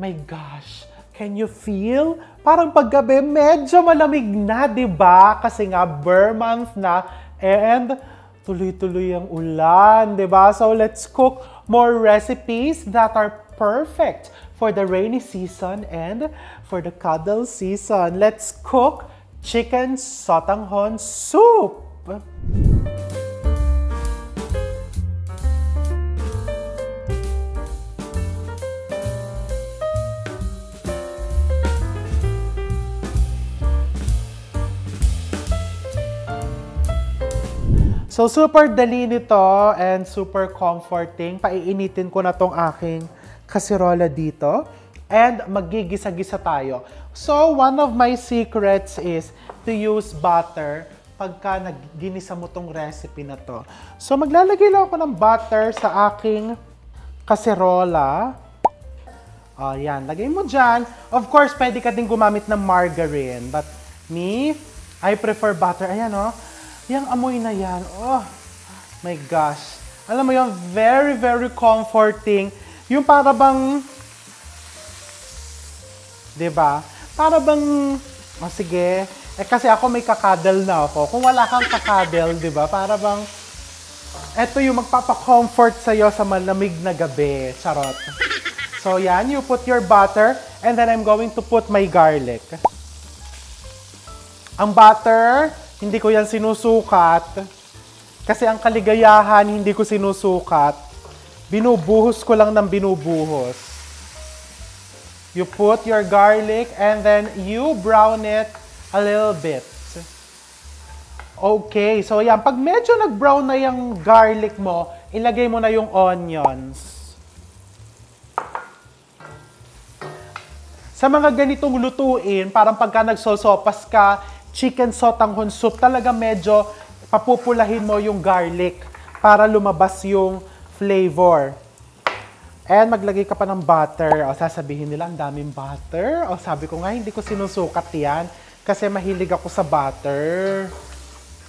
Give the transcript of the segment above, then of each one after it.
My gosh, can you feel? Parang paggabi, medyo malamig na, di ba? Kasi nga, Burr month na, and tuloy-tuloy ang ulan, di ba? So let's cook more recipes that are perfect for the rainy season and for the cuddle season. Let's cook chicken sotanghon soup. So, super dali nito and super comforting. Paiinitin ko na tong aking kasirola dito. And magigisa-gisa tayo. So, one of my secrets is to use butter pagka ginisa mo tong recipe na to. So, maglalagay lang ako ng butter sa aking kasirola. O, yan. Lagay mo dyan. Of course, pwede ka din gumamit ng margarine. But me, I prefer butter. Ayan, o. Yang amoy na yan, oh my gosh. Alam mo yung very, very comforting. Yung para bang, diba? Para bang, oh sige, kasi ako may kakadal na ako. Kung wala kang kakadal, diba? Para bang, eto yung magpapa-comfort sa'yo sa malamig na gabi. Charot. So yan, you put your butter, and then I'm going to put my garlic. Ang butter, hindi ko yan sinusukat. Kasi ang kaligayahan, hindi ko sinusukat. Binubuhos ko lang ng binubuhos. You put your garlic and then you brown it a little bit. Okay, so yan. Pag medyo nag-brown na yung garlic mo, ilagay mo na yung onions. Sa mga ganitong lutuin, parang pagka nagsosopas ka, chicken sotanghon soup, talaga medyo papupulahin mo yung garlic para lumabas yung flavor. And maglagay ka pa ng butter. O sasabihin nila, ang daming butter. O sabi ko nga, hindi ko sinusukat yan kasi mahilig ako sa butter.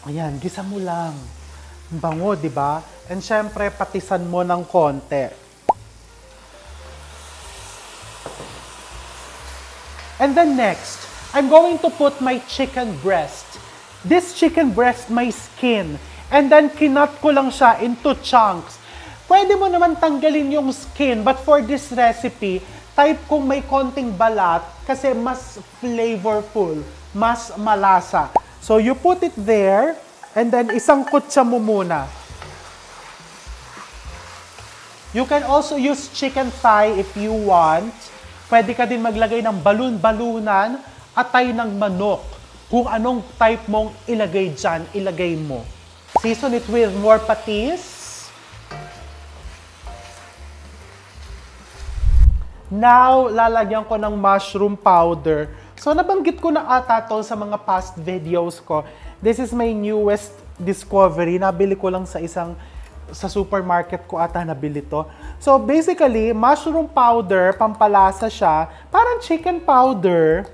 Ayan, gisa mo lang. Ang bango, di ba? And syempre, patisan mo ng konti. And then next, I'm going to put my chicken breast. This chicken breast, may skin. And then, kinat ko lang siya into chunks. Pwede mo naman tanggalin yung skin, but for this recipe, type kong may konting balat kasi mas flavorful, mas malasa. So, you put it there, and then isang kutsa mo muna. You can also use chicken thigh if you want. Pwede ka din maglagay ng balon-balunan, atay ng manok. Kung anong type mong ilagay dyan, ilagay mo. Season it with more patis. Now, lalagyan ko ng mushroom powder. So, nabanggit ko na ata to sa mga past videos ko. This is my newest discovery. Nabili ko lang sa supermarket ko ata nabili to. So, basically, mushroom powder, pampalasa siya. Parang chicken powder.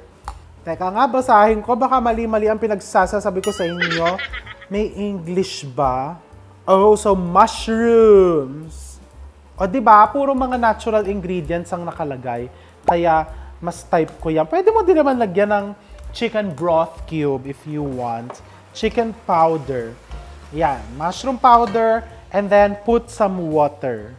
Teka nga, basahin ko. Baka mali-mali ang pinagsasabi ko sa inyo. May English ba? Oh, so mushrooms. O, diba? Puro mga natural ingredients ang nakalagay. Kaya, mas type ko yan. Pwede mo din naman lagyan ng chicken broth cube if you want. Chicken powder. Yan. Mushroom powder. And then, put some water.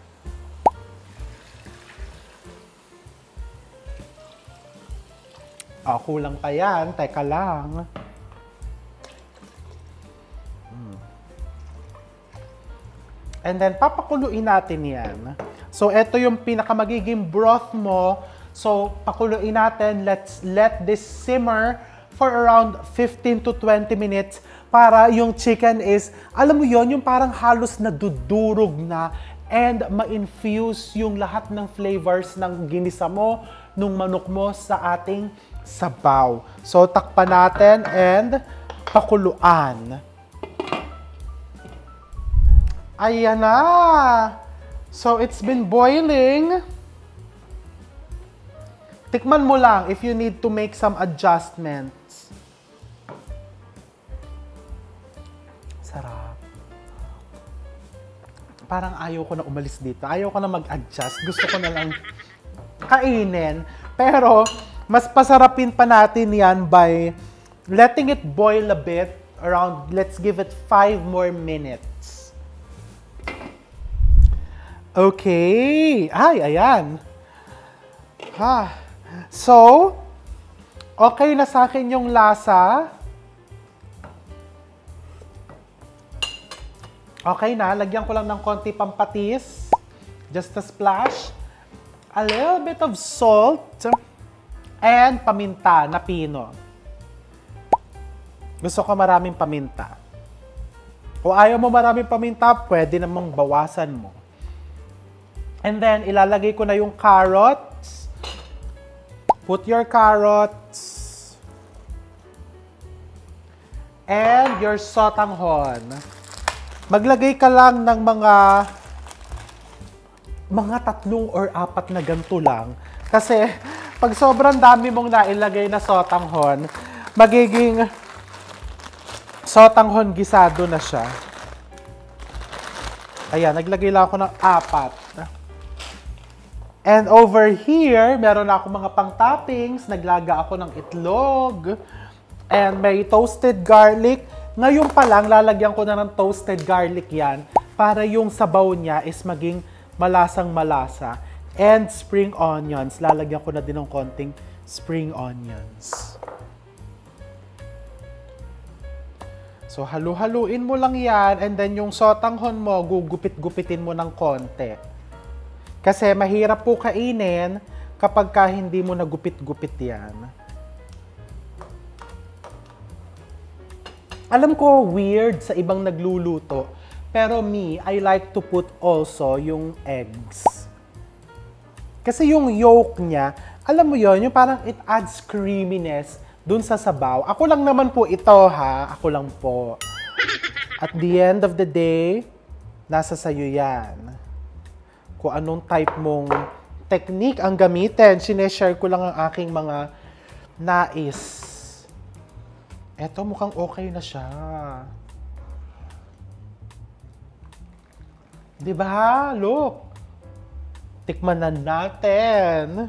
Kulang pa yan. Teka lang. And then, papakuluin natin yan. So, ito yung pinakamagiging broth mo. So, pakuluin natin. Let's let this simmer for around 15 to 20 minutes para yung chicken is, alam mo yon, yung parang halos nadudurog na and ma-infuse yung lahat ng flavors ng ginisa mo, nung manok mo sa ating sabaw. So, takpan natin and pakuluan. Ayan na! So, it's been boiling. Tikman mo lang if you need to make some adjustments. Sarap. Parang ayaw ko na umalis dito. Ayaw ko na mag-adjust. Gusto ko na lang kainin. Pero, mas pasarapin pa natin yan by letting it boil a bit. Around, let's give it 5 more minutes. Okay. Ay, ayan. So, okay na sa akin yung lasa. Okay na, lagyan ko lang ng konti pampatis. Just a splash. A little bit of salt. And paminta na pino. Gusto ko maraming paminta. Kung ayaw mo maraming paminta, pwede namang bawasan mo. And then, ilalagay ko na yung carrots. Put your carrots. And your sotanghon. Maglagay ka lang ng mga 3 or 4 na ganito lang. Kasi, pag sobrang dami mong nailagay na sotanghon, magiging sotanghon gisado na siya. Ayan, naglagay lang ako ng 4. And over here, meron na ako mga pang-toppings. Naglaga ako ng itlog. And may toasted garlic. Ngayon pa lang, lalagyan ko na ng toasted garlic yan para yung sabaw niya is maging malasang-malasa. And spring onions. Lalagyan ko na din ng konting spring onions. So, halu-haluin mo lang yan. And then, yung sotanghon mo, gugupit-gupitin mo ng konti. Kasi mahirap po kainin kapag hindi mo nagupit-gupit yan. Alam ko, weird sa ibang nagluluto. Pero me, I like to put also yung eggs. Kasi yung yolk niya, alam mo yon, yung parang it adds creaminess dun sa sabaw. Ako lang naman po ito, ha? Ako lang po. At the end of the day, nasa sayo yan. Kung anong type mong technique ang gamitin, sineshare ko lang ang aking mga nais. Eto, mukhang okay na siya. Diba? Look. Tikman na natin.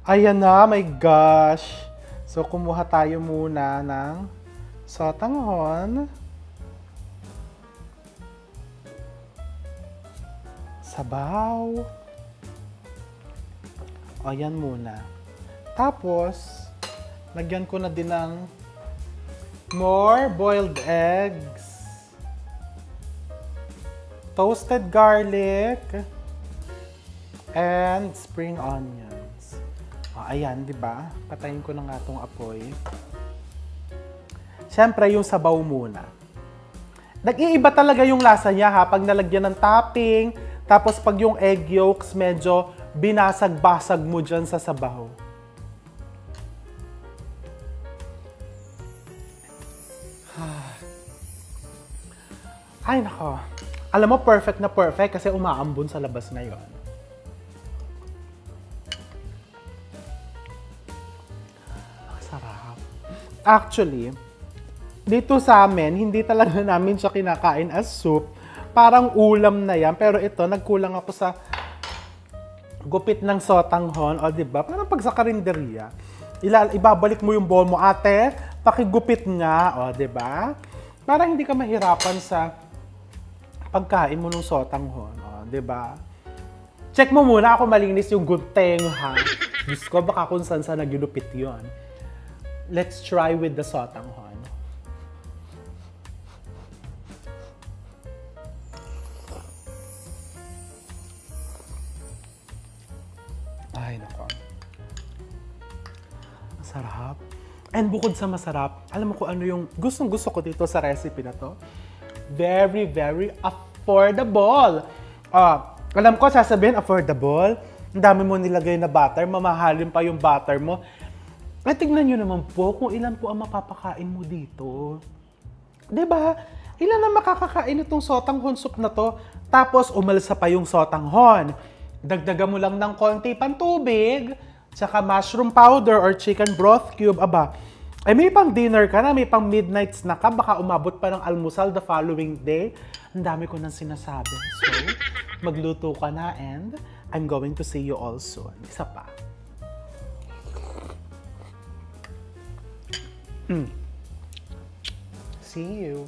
Ayan na, my gosh. So, kumuha tayo muna ng sotanghon. Sabaw. O, yan muna. Tapos, lagyan ko na din ng more boiled eggs. Toasted garlic. And spring onions. O, ayan, di ba? Patayin ko na nga itong apoy. Siyempre, yung sabaw muna. Nag-iiba talaga yung lasa niya, ha? Pag nalagyan ng topping, tapos pag yung egg yolks, medyo binasag-basag mo dyan sa sabaw. Ay, nako. Alam mo, perfect na perfect kasi umaambon sa labas ngayon. Sarap. Actually, dito sa amin, hindi talaga namin siya kinakain as soup. Parang ulam na yan. Pero ito, nagkulang ako sa gupit ng sotanghon. O, diba? Parang pag sa karinderya, ibabalik mo yung bowl mo. Ate, pakigupit nga. O, diba? Parang hindi ka mahirapan sa pagkain mo ng sotanghon. O, diba? Check mo muna ako malinis yung gunteng, ha? Diyos ko, baka kung saan nagilupit yon. Let's try with the sotanghon. Ay, nako. Masarap. And bukod sa masarap, alam mo kung ano yung gustong-gusto ko dito sa recipe na to? Very, very affordable. Alam ko, sasabihin, affordable. Ang dami mo nilagay na butter, mamahalin pa yung butter mo. At tignan nyo naman po kung ilan po ang mapapakain mo dito. Diba? Ilan ang makakakain itong sotanghon soup na to? Tapos, umalsa pa yung sotanghon. Dagdagan mo lang ng konti pang tubig, tsaka mushroom powder or chicken broth cube. Aba, ay may pang dinner ka na, may pang midnight snack ka, baka umabot pa ng almusal the following day. Ang dami ko nang sinasabi. So, magluto ka na and I'm going to see you all soon. Isa pa. See you.